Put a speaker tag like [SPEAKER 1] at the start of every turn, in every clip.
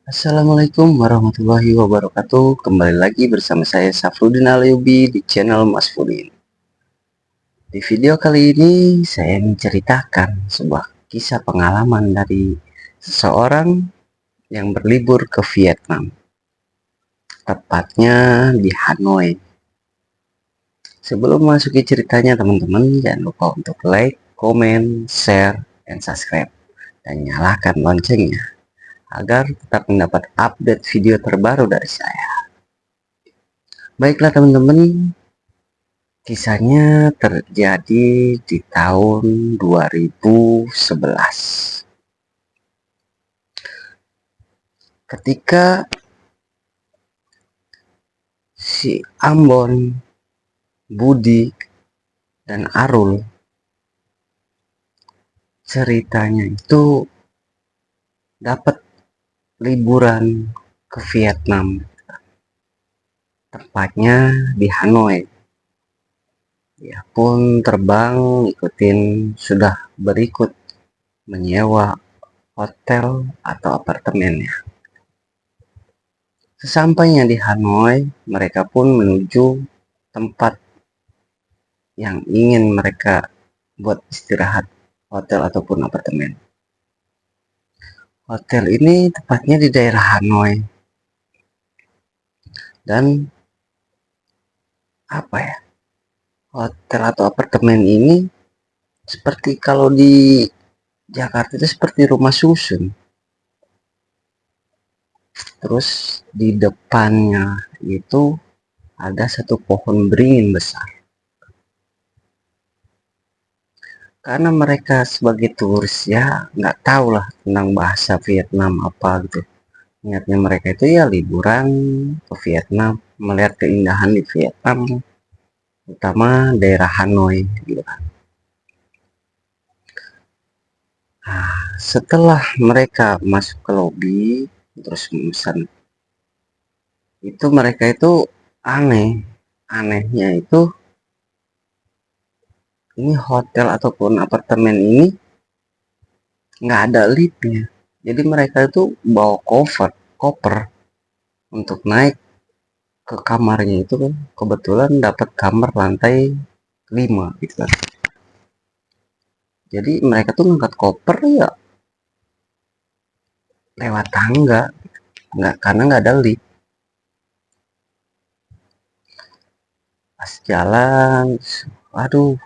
[SPEAKER 1] Assalamualaikum warahmatullahi wabarakatuh. Kembali lagi bersama saya Safrudin Alayubi di channel Mas Fudin. Di video kali ini saya menceritakan sebuah kisah pengalaman dari seseorang yang berlibur ke Vietnam, tepatnya di Hanoi. Sebelum masuki ceritanya teman-teman, jangan lupa untuk like, comment, share, dan subscribe, dan nyalakan loncengnya agar tetap mendapat update video terbaru dari saya. Baiklah teman-teman, kisahnya terjadi di tahun 2011. Ketika si Ambon, Budi, dan Arul ceritanya itu dapat liburan ke Vietnam, tepatnya di Hanoi. Dia pun terbang ikutin sudah berikut menyewa hotel atau apartemennya. Sesampainya di Hanoi, mereka pun menuju tempat yang ingin mereka buat istirahat, hotel ataupun apartemen. Hotel ini tepatnya di daerah Hanoi. Dan apa ya? Hotel atau apartemen ini seperti kalau di Jakarta itu seperti rumah susun. Terus di depannya itu ada satu pohon beringin besar. Karena mereka sebagai turis ya nggak tahu lah tentang bahasa Vietnam apa gitu. Niatnya mereka itu ya liburan ke Vietnam, melihat keindahan di Vietnam, utama daerah Hanoi gitu kan. Nah, setelah mereka masuk ke lobi terus memesan, itu mereka itu anehnya itu ini hotel ataupun apartemen ini nggak ada liftnya. Jadi mereka itu bawa koper untuk naik ke kamarnya itu kan, kebetulan dapat kamar lantai 5 gitu kan. Jadi mereka tuh ngangkat koper ya lewat tangga, nggak, karena nggak ada lift. Pas jalan, waduh,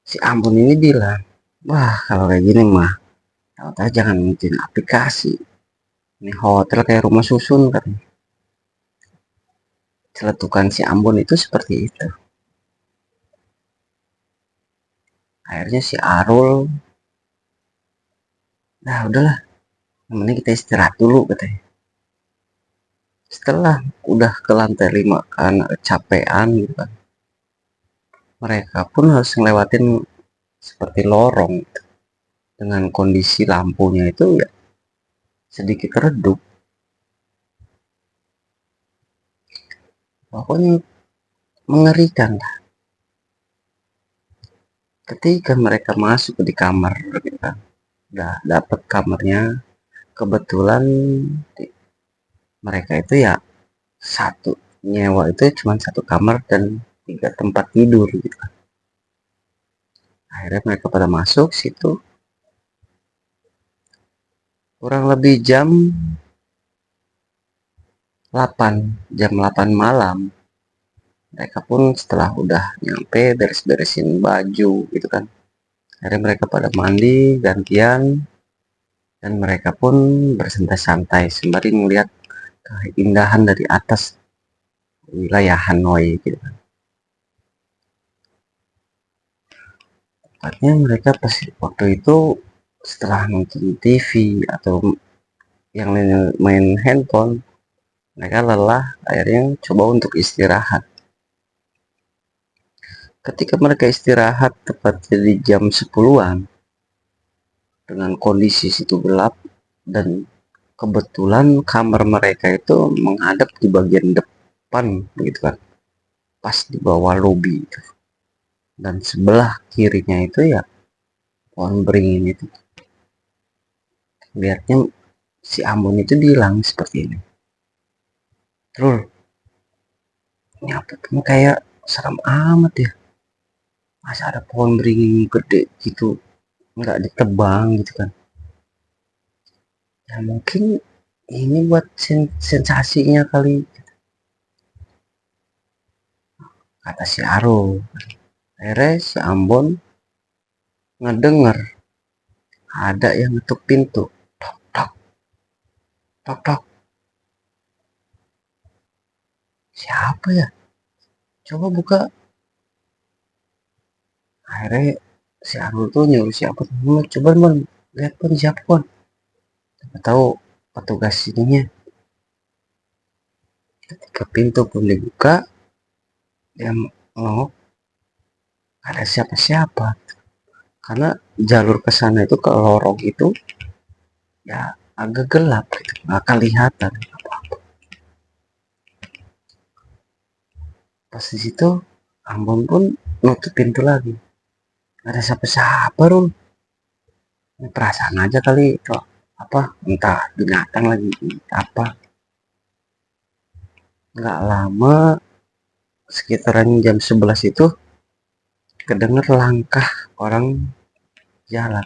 [SPEAKER 1] si Ambon ini bilang, wah kalau kayak gini mah tahu jangan ngikutin aplikasi, ini hotel kayak rumah susun kan. Celetukan si Ambon itu seperti itu. Akhirnya si Arul, nah udahlah, mending kita istirahat dulu katanya. Setelah udah ke lantai 5 karena kecapean gitu kan, mereka pun harus ngelewatin seperti lorong gitu. Dengan kondisi lampunya itu ya sedikit redup, pokoknya mengerikan lah. Ketika mereka masuk di kamar gitu kan, udah dapet kamarnya, kebetulan mereka itu ya satu nyewa itu cuma satu kamar dan 3 tempat tidur gitu kan. Akhirnya mereka pada masuk situ, kurang lebih jam 8 malam. Mereka pun setelah udah nyampe beres-beresin baju gitu kan, akhirnya mereka pada mandi gantian, dan mereka pun bersantai-santai sembari melihat keindahan dari atas wilayah Hanoi gitu kan. Tepatnya mereka pas waktu itu setelah nonton TV atau yang lain main handphone, mereka lelah, akhirnya coba untuk istirahat. Ketika mereka istirahat tepatnya di jam 10-an, dengan kondisi situ gelap, dan kebetulan kamar mereka itu menghadap di bagian depan gitu kan, pas di bawah lobi, dan sebelah kirinya itu ya pohon beringin itu. Lihatnya si Ambon itu bilang seperti ini, "Trul, ini apa tuh kayak serem amat ya, masa ada pohon beringin gede gitu nggak ditebang gitu kan, ya mungkin ini buat sensasinya kali," kata si Arul. Akhirnya si Ambon ngedenger ada yang ngetuk pintu, tok tok tok tok, siapa ya, coba buka. Akhirnya si Arul tuh nyuruh siapa, coba Bon, lihat Bon siapa Bon, tahu petugas ininya. Ketika pintu pun dibuka, dia nengok ada siapa-siapa, karena jalur ke sana itu ke lorong itu ya agak gelap gitu, nggak kelihatan apa-apa. Pas di situ Ambon pun nutup pintu lagi, nggak ada siapa-siapa Rum, ini perasaan aja kali itu, apa entah binatang lagi apa. Nggak lama, sekitaran jam 11 itu kedenger langkah orang jalan,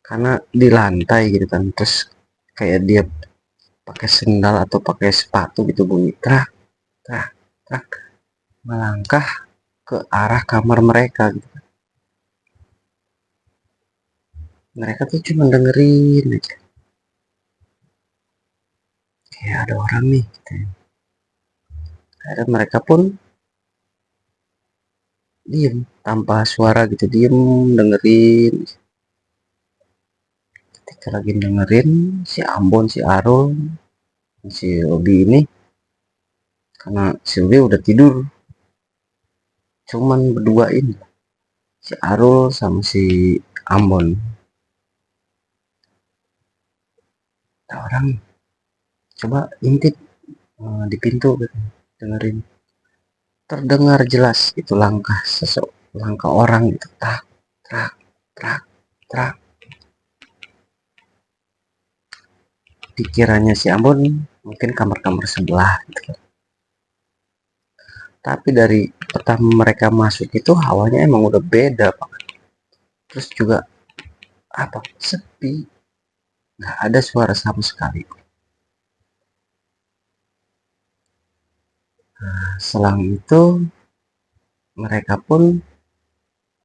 [SPEAKER 1] karena di lantai gitu kan, terus kayak dia pakai sendal atau pakai sepatu gitu, bunyi trak trak trak, melangkah ke arah kamar mereka gitu. Mereka tuh cuma dengerin aja, kayak ada orang nih gitu. Akhirnya mereka pun diem tanpa suara gitu, diem dengerin. Ketika lagi dengerin, si Ambon, si Arul, si Obi ini, karena si Obi udah tidur, cuman berdua ini, si Arul sama si Ambon. Ada orang coba intip di pintu gitu, dengerin. Terdengar jelas itu langkah langkah orang gitu, tak trak trak trak. Pikirannya si Ambon mungkin kamar-kamar sebelah gitu. Tapi dari pertama mereka masuk itu hawanya emang udah beda banget. Terus juga apa, sepi, nggak ada suara sama sekali. Nah, selang itu mereka pun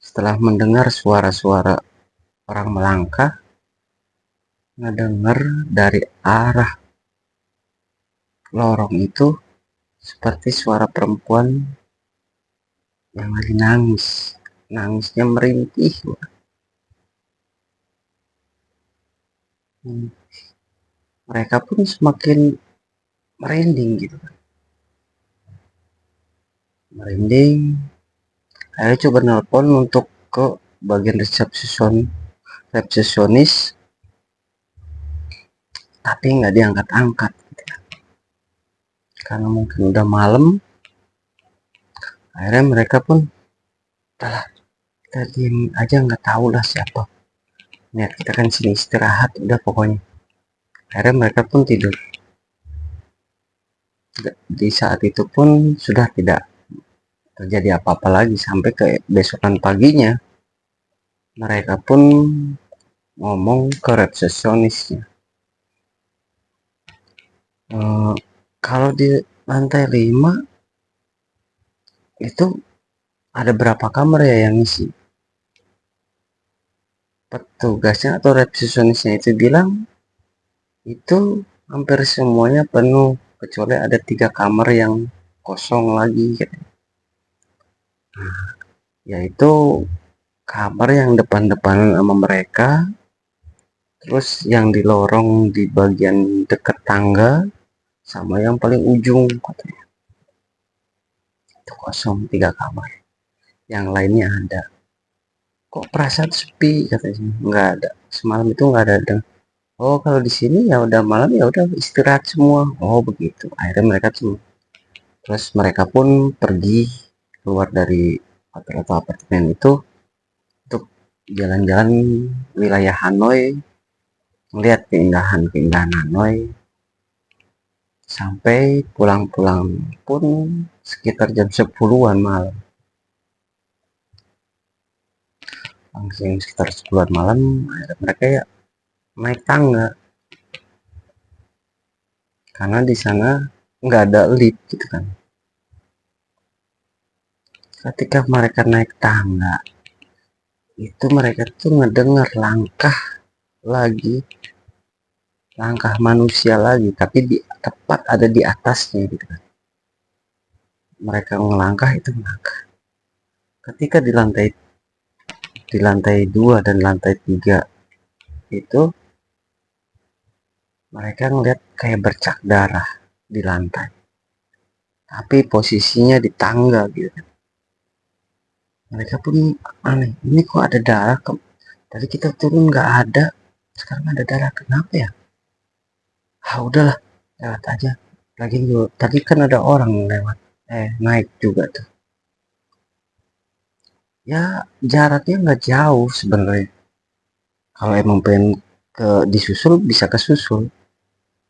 [SPEAKER 1] setelah mendengar suara-suara orang melangkah, ngedenger dari arah lorong itu seperti suara perempuan yang lagi nangis, nangisnya merintih. Mereka pun semakin merinding gitu kan, merinding. Akhirnya coba nelpon untuk ke bagian resepsionis, tapi nggak diangkat-angkat gitu kan. Karena mungkin udah malam. Akhirnya mereka pun udahlah, kita diem aja, nggak tahu lah siapa, niat kita kan sini istirahat udah pokoknya. Akhirnya mereka pun tidur. Di saat itu pun sudah tidak terjadi apa-apa lagi sampai ke besokan paginya. Mereka pun ngomong ke resepsionisnya, kalau di lantai 5 itu ada berapa kamar ya yang isi. Petugasnya atau resepsionisnya itu bilang itu hampir semuanya penuh, kecuali ada 3 kamar yang kosong lagi. Nah, yaitu kamar yang depan-depanan sama mereka, terus yang di lorong di bagian dekat tangga, sama yang paling ujung katanya. Itu kosong 3 kamar. Yang lainnya ada. Kok perasaan sepi katanya? Nggak ada. Semalam itu nggak ada. Oh, kalau di sini ya udah malam, ya udah istirahat semua. Oh, begitu. Akhirnya mereka tuh, terus mereka pun pergi keluar dari hotel atau apartemen itu untuk jalan-jalan wilayah Hanoi melihat keindahan-keindahan Hanoi sampai pulang-pulang pun sekitar jam 10-an malam. Langsung sekitar 10-an malam mereka ya naik tangga karena di sana nggak ada lift gitu kan. Ketika mereka naik tangga itu mereka tuh ngedengar langkah manusia lagi, tapi tepat ada di atasnya gitu kan. Mereka melangkah itu melangkah. Ketika di lantai 2 dan lantai 3 itu mereka ngeliat kayak bercak darah di lantai. Tapi posisinya di tangga gitu kan. Mereka pun aneh, ini kok ada darah? Tadi kita turun nggak ada, sekarang ada darah, kenapa ya? Ah udahlah, lewat aja. Lagi juga, tadi kan ada orang lewat, naik juga tuh. Ya jaraknya nggak jauh sebenarnya. Kalau emang pengen disusul bisa kesusul.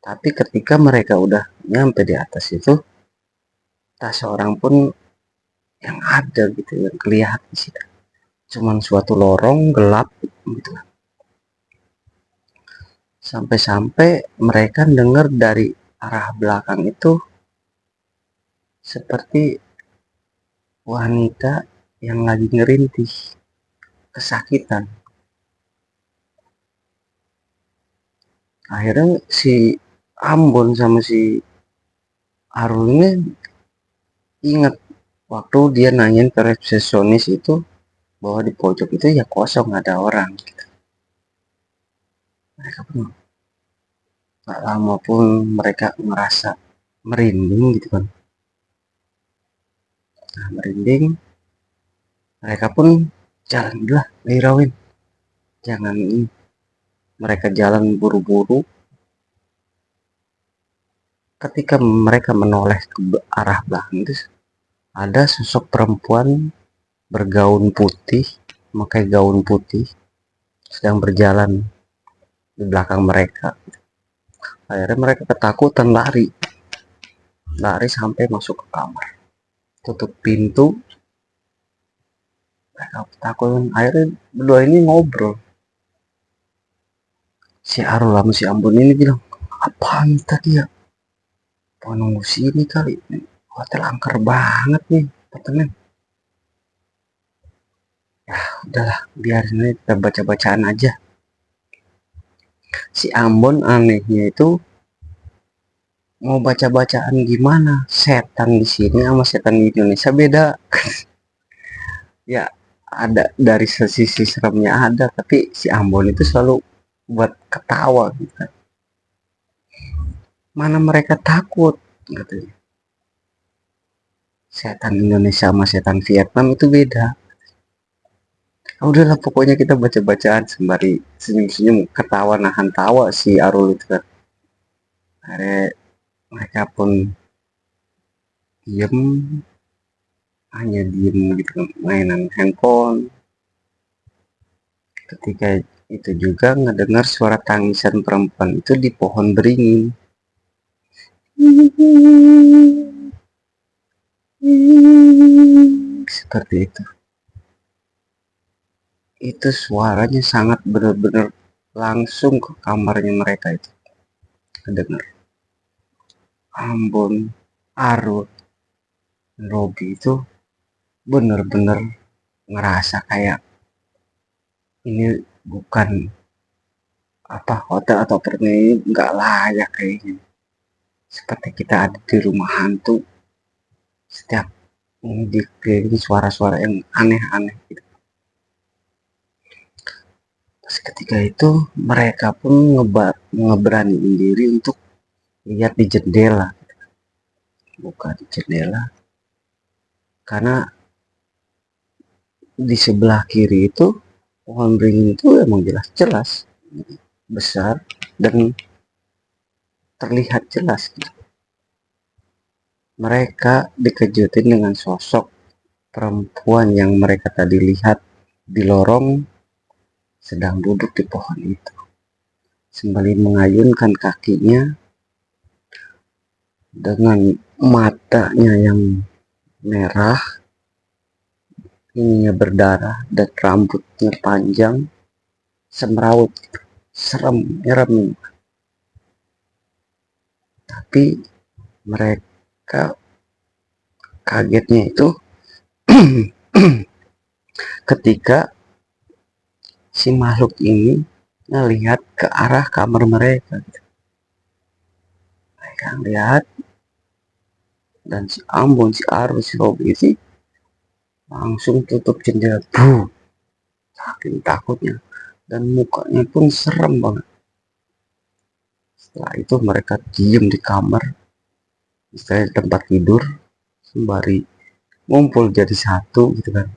[SPEAKER 1] Tapi ketika mereka udah nyampe di atas itu, tak seorang pun yang ada gitu yang kelihatan sih. Cuman suatu lorong gelap gitu. Sampai-sampai mereka dengar dari arah belakang itu seperti wanita yang lagi ngerintih, kesakitan. Akhirnya si Ambon sama si Arul ini ingat waktu dia nanyain ke resepsionis itu bahwa di pojok itu ya kosong, nggak ada orang. Gitu. Mereka pun gak lama pun mereka ngerasa merinding gitu kan. Nah, merinding, mereka pun jalan lah, Irawin. Jangan ini. Mereka jalan buru-buru. Ketika mereka menoleh ke arah belakang itu ada sosok perempuan bergaun putih, memakai gaun putih, sedang berjalan di belakang mereka. Akhirnya mereka ketakutan lari sampai masuk ke kamar, tutup pintu. Mereka ketakutan. Akhirnya berdua ini ngobrol. Si Arul sama si Ambon ini bilang, apaan tadi ya? Nunggu sini kali, hotel angker banget nih katanya. Ya udahlah, biarin aja, kita baca-bacaan aja. Si Ambon anehnya itu mau baca-bacaan gimana? Setan di sini sama setan di Indonesia beda. Ya ada dari sisi seremnya ada, tapi si Ambon itu selalu buat ketawa gitu kan. Mana mereka takut katanya. Setan Indonesia sama setan Vietnam itu beda. Udahlah pokoknya kita baca-bacaan sembari senyum-senyum, ketawa nahan tawa si Arul itu kan. Akhirnya mereka pun diem, hanya diem gitu kan, mainan handphone. Ketika itu juga ngedengar suara tangisan perempuan itu di pohon beringin. Seperti itu. Itu suaranya sangat benar-benar langsung ke kamarnya mereka itu. Kedengar. Ambon, Arul, Robi itu benar-benar ngerasa kayak ini bukan hotel atau permen, ini nggak layak kayaknya. Seperti kita ada di rumah hantu. Setiap ini dikelilingi suara-suara yang aneh-aneh gitu. Terus ketika itu mereka pun ngeberaniin diri untuk lihat di jendela. Buka di jendela. Karena di sebelah kiri itu pohon beringin itu emang jelas-jelas besar dan terlihat jelas. Mereka dikejutin dengan sosok perempuan yang mereka tadi lihat di lorong sedang duduk di pohon itu. sembari mengayunkan kakinya dengan matanya yang merah, ininya berdarah dan rambutnya panjang, semrawut, serem, nyerem. Tapi mereka kagetnya itu ketika si makhluk ini ngelihat ke arah kamar mereka. Mereka lihat, dan si Ambon, si Arus, si Robi sih langsung tutup jendela, saking takutnya, dan mukanya pun serem banget. Setelah itu mereka diem di kamar, istilahnya tempat tidur, sembari ngumpul jadi satu gitu kan,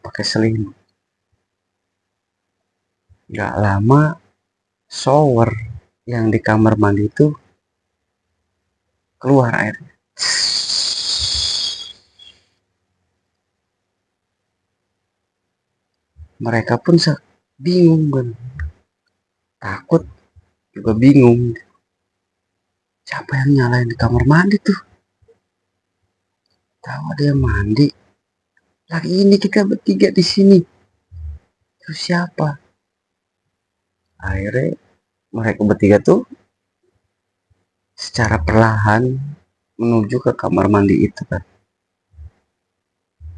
[SPEAKER 1] pakai selimut. Gak lama shower yang di kamar mandi itu keluar air. Mereka pun bingung kan, takut juga bingung. Siapa yang nyalain di kamar mandi tuh? Tahu ada yang mandi. Lagi ini kita bertiga di sini. Terus siapa? Akhirnya mereka bertiga tuh secara perlahan menuju ke kamar mandi itu kan.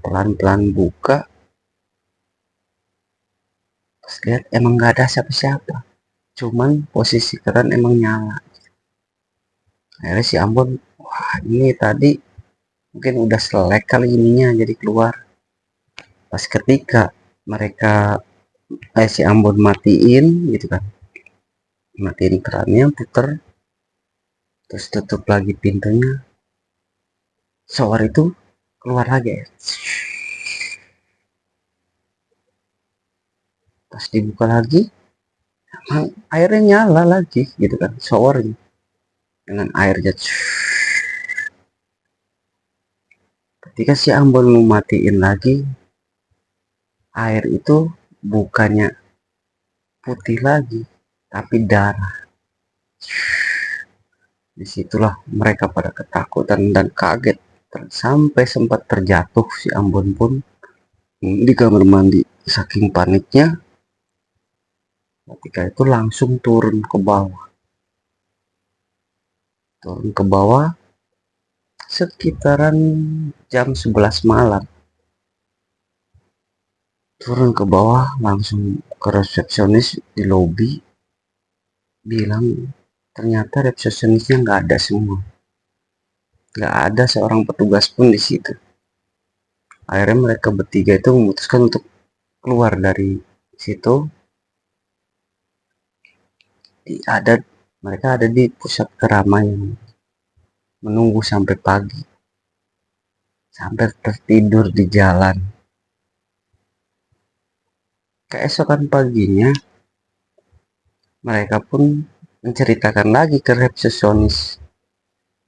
[SPEAKER 1] Pelan-pelan buka. Terus lihat emang gak ada siapa-siapa. Cuman posisi keran emang nyala. Akhirnya si Ambon, wah ini tadi mungkin udah selek kali ininya jadi keluar. Pas ketika mereka si Ambon matiin gitu kan, matiin kerannya, puter, terus tutup lagi pintunya, shower itu keluar lagi ya. Pas dibuka lagi, airnya nyala lagi gitu kan, showernya dengan airnya. Ketika si Ambon mau matiin lagi, air itu bukannya putih lagi tapi darah. Disitulah mereka pada ketakutan dan kaget, sampai sempat terjatuh si Ambon pun di kamar mandi. Saking paniknya, ketika itu langsung turun ke bawah. Turun ke bawah sekitaran jam 11 malam. Turun ke bawah langsung ke resepsionis di lobi, bilang ternyata resepsionisnya nggak ada semua, nggak ada seorang petugas pun di situ. Akhirnya mereka bertiga itu memutuskan untuk keluar dari situ. Mereka ada di pusat keramaian, menunggu sampai pagi, sampai tertidur di jalan. Keesokan paginya mereka pun menceritakan lagi ke resepsionis,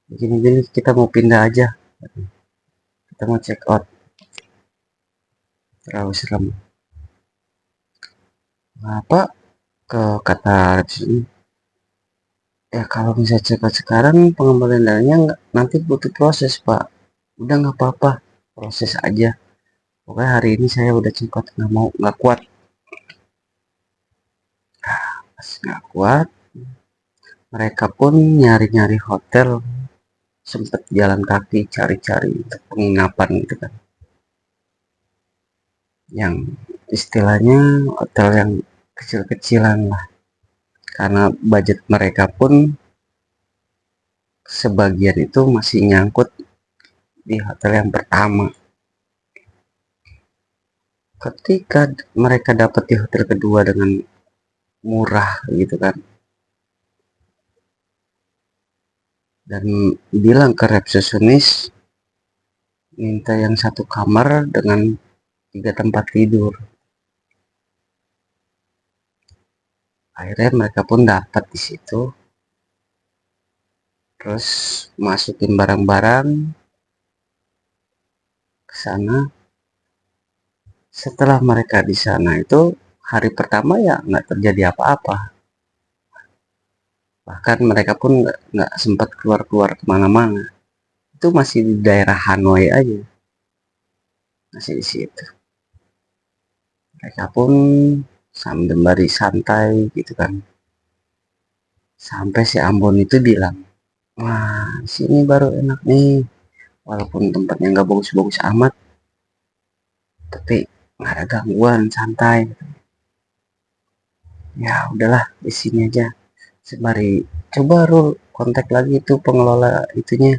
[SPEAKER 1] gini-gini kita mau pindah aja, kita mau check out, terlalu serem. Apa kata resepsionis, ya kalau bisa check out sekarang pengembalian dananya nanti butuh proses pak. Udah nggak apa-apa, proses aja, pokoknya hari ini saya udah check out, nggak kuat. Pas nggak kuat, mereka pun nyari-nyari hotel, sempet jalan kaki cari-cari untuk penginapan gitu kan, yang istilahnya hotel yang kecil-kecilan lah, karena budget mereka pun sebagian itu masih nyangkut di hotel yang pertama. Ketika mereka dapat di hotel kedua dengan murah gitu kan, dan bilang ke resepsionis minta yang satu kamar dengan 3 tempat tidur. Akhirnya mereka pun dapat di situ, terus masukin barang-barang ke sana. Setelah mereka di sana itu hari pertama ya nggak terjadi apa-apa, Bahkan mereka pun nggak sempat keluar-keluar kemana-mana. Itu masih di daerah Hanoi aja, masih di situ. Mereka pun sembari santai gitu kan. Sampai si Ambon itu bilang, wah sini baru enak nih. Walaupun tempatnya nggak bagus-bagus amat, tapi nggak ada gangguan, santai. Ya udahlah di sini aja. Sembari coba Rul kontak lagi itu pengelola itunya,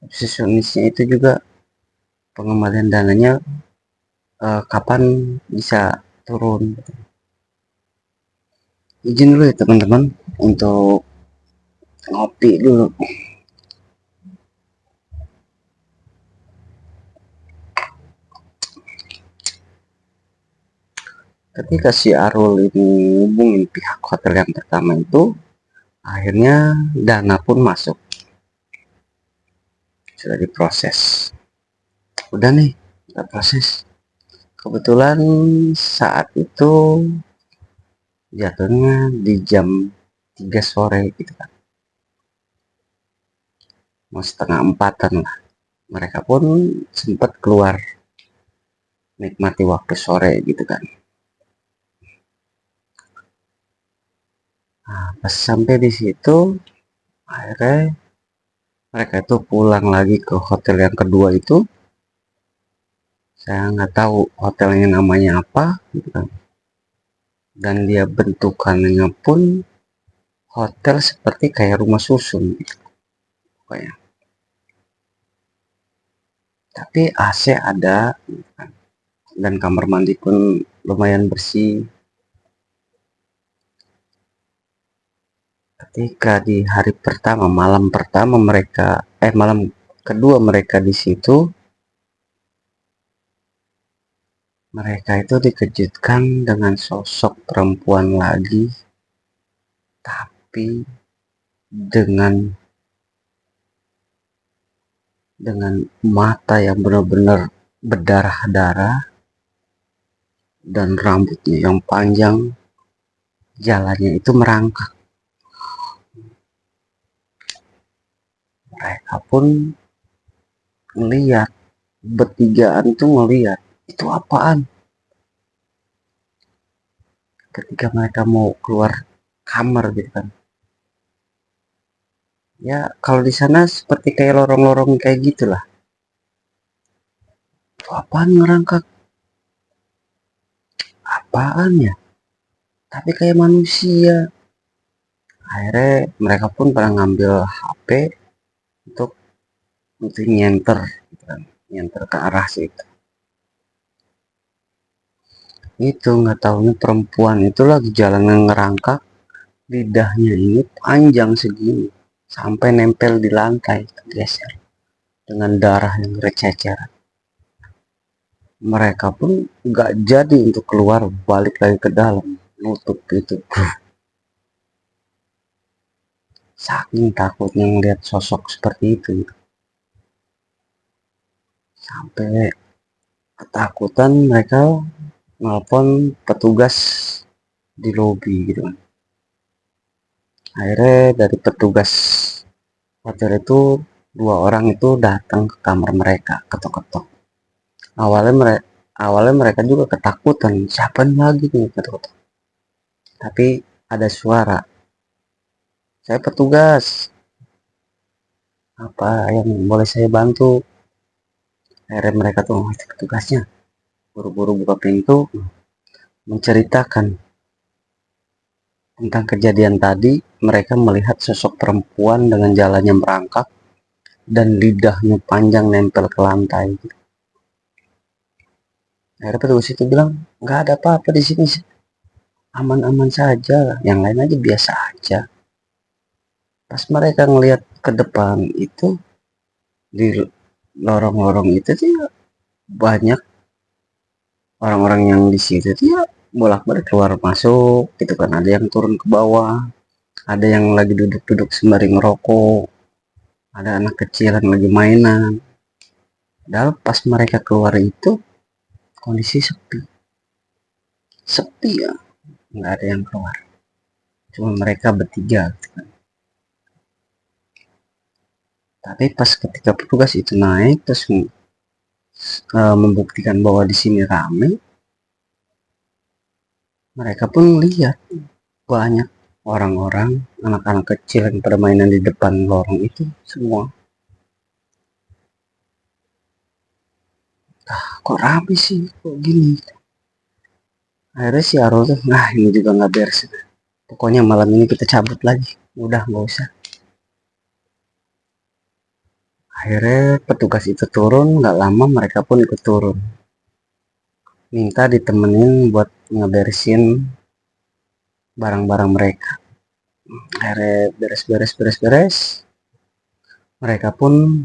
[SPEAKER 1] resepsionisnya itu juga, pengembalian dananya kapan bisa turun. Izin dulu ya teman-teman untuk ngopi dulu. Ketika si Arul ini hubungin pihak hotel yang pertama itu, akhirnya dana pun masuk, sudah diproses. Udah nih, kita proses. Kebetulan saat itu jatuhnya di jam 3 sore gitu kan, mau setengah empatan lah. Mereka pun sempat keluar nikmati waktu sore gitu kan. Nah, pas sampai di situ akhirnya mereka itu pulang lagi ke hotel yang kedua itu. Saya nggak tahu hotelnya namanya apa gitu kan. Dan dia bentukannya pun hotel seperti kayak rumah susun gitu pokoknya. Tapi AC ada gitu kan. Dan kamar mandi pun lumayan bersih. Ketika di hari pertama, malam kedua mereka di situ, mereka itu dikejutkan dengan sosok perempuan lagi, tapi dengan mata yang benar-benar berdarah-darah dan rambutnya yang panjang, jalannya itu merangkak. Mereka pun ngeliat, bertigaan tuh ngeliat itu apaan. Ketika mereka mau keluar kamar gitu kan, ya kalau di sana seperti kayak lorong-lorong kayak gitulah. Itu apaan ngerangkak, apaan ya, tapi kayak manusia. Akhirnya mereka pun pada ngambil HP untuk nyenter gitu kan, nyenter ke arah situ. Itu nggak tahunya perempuan itu lagi jalan ngerangkak, lidahnya ini panjang segini sampai nempel di lantai, geser dengan darah yang bercecer. Mereka pun nggak jadi untuk keluar, balik lagi ke dalam, nutup itu. Saking takutnya melihat sosok seperti itu, sampai ketakutan mereka nelpon petugas di lobi gitu kan. Akhirnya dari petugas hotel itu, 2 orang itu datang ke kamar mereka, ketok-ketok. Awalnya mereka juga ketakutan, siapa lagi nih ketok-ketok. Tapi ada suara, saya petugas, apa yang boleh saya bantu. Akhirnya mereka tuh petugasnya buru-buru buka pintu, menceritakan tentang kejadian tadi. Mereka melihat sosok perempuan dengan jalannya merangkak dan lidahnya panjang nempel ke lantai. Akhirnya petugas itu bilang, nggak ada apa-apa di sini, aman-aman saja, yang lain aja biasa aja. Pas mereka ngelihat ke depan itu, di lorong-lorong itu sih banyak orang-orang yang di situ dia bolak-balik keluar masuk gitu kan. Ada yang turun ke bawah, ada yang lagi duduk-duduk sembari ngerokok, ada anak kecil yang lagi mainan. Padahal pas mereka keluar itu kondisi sepi, sepi ya, nggak ada yang keluar, cuma mereka bertiga gitu kan. Tapi pas ketika petugas itu naik terus membuktikan bahwa di sini ramai, mereka pun lihat banyak orang-orang, anak-anak kecil yang pada mainan di depan lorong itu semua. Kok rapi sih, kok gini? Akhirnya si Arul tuh, nah ini juga nggak beres. Pokoknya malam ini kita cabut lagi. Udah nggak usah. Akhirnya petugas itu turun, nggak lama mereka pun ikut turun. Minta ditemenin buat ngeberesin barang-barang mereka. Akhirnya beres. Mereka pun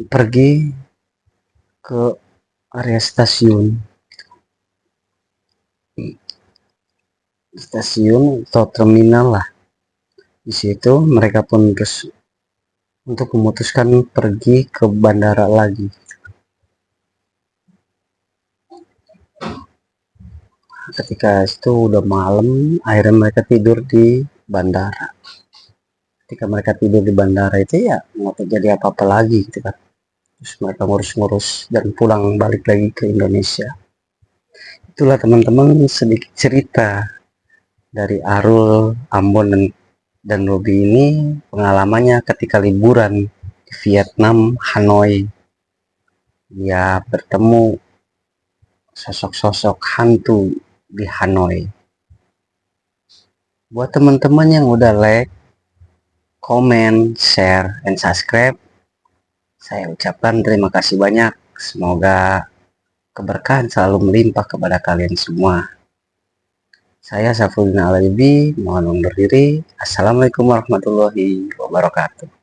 [SPEAKER 1] pergi ke area stasiun atau terminal lah. Di situ mereka pun terus untuk memutuskan pergi ke bandara lagi. Ketika itu udah malam, akhirnya mereka tidur di bandara. Ketika mereka tidur di bandara itu ya nggak terjadi apa-apa lagi gitu kan. Terus mereka ngurus-ngurus dan pulang balik lagi ke Indonesia. Itulah teman-teman sedikit cerita dari Arul, Ambon, dan Robi ini, pengalamannya ketika liburan di Vietnam, Hanoi. Dia bertemu sosok-sosok hantu di Hanoi. Buat teman-teman yang udah like, comment, share, and subscribe, saya ucapkan terima kasih banyak. Semoga keberkahan selalu melimpah kepada kalian semua. Saya Safrudin Alaibi, mohon undur diri. Assalamualaikum warahmatullahi wabarakatuh.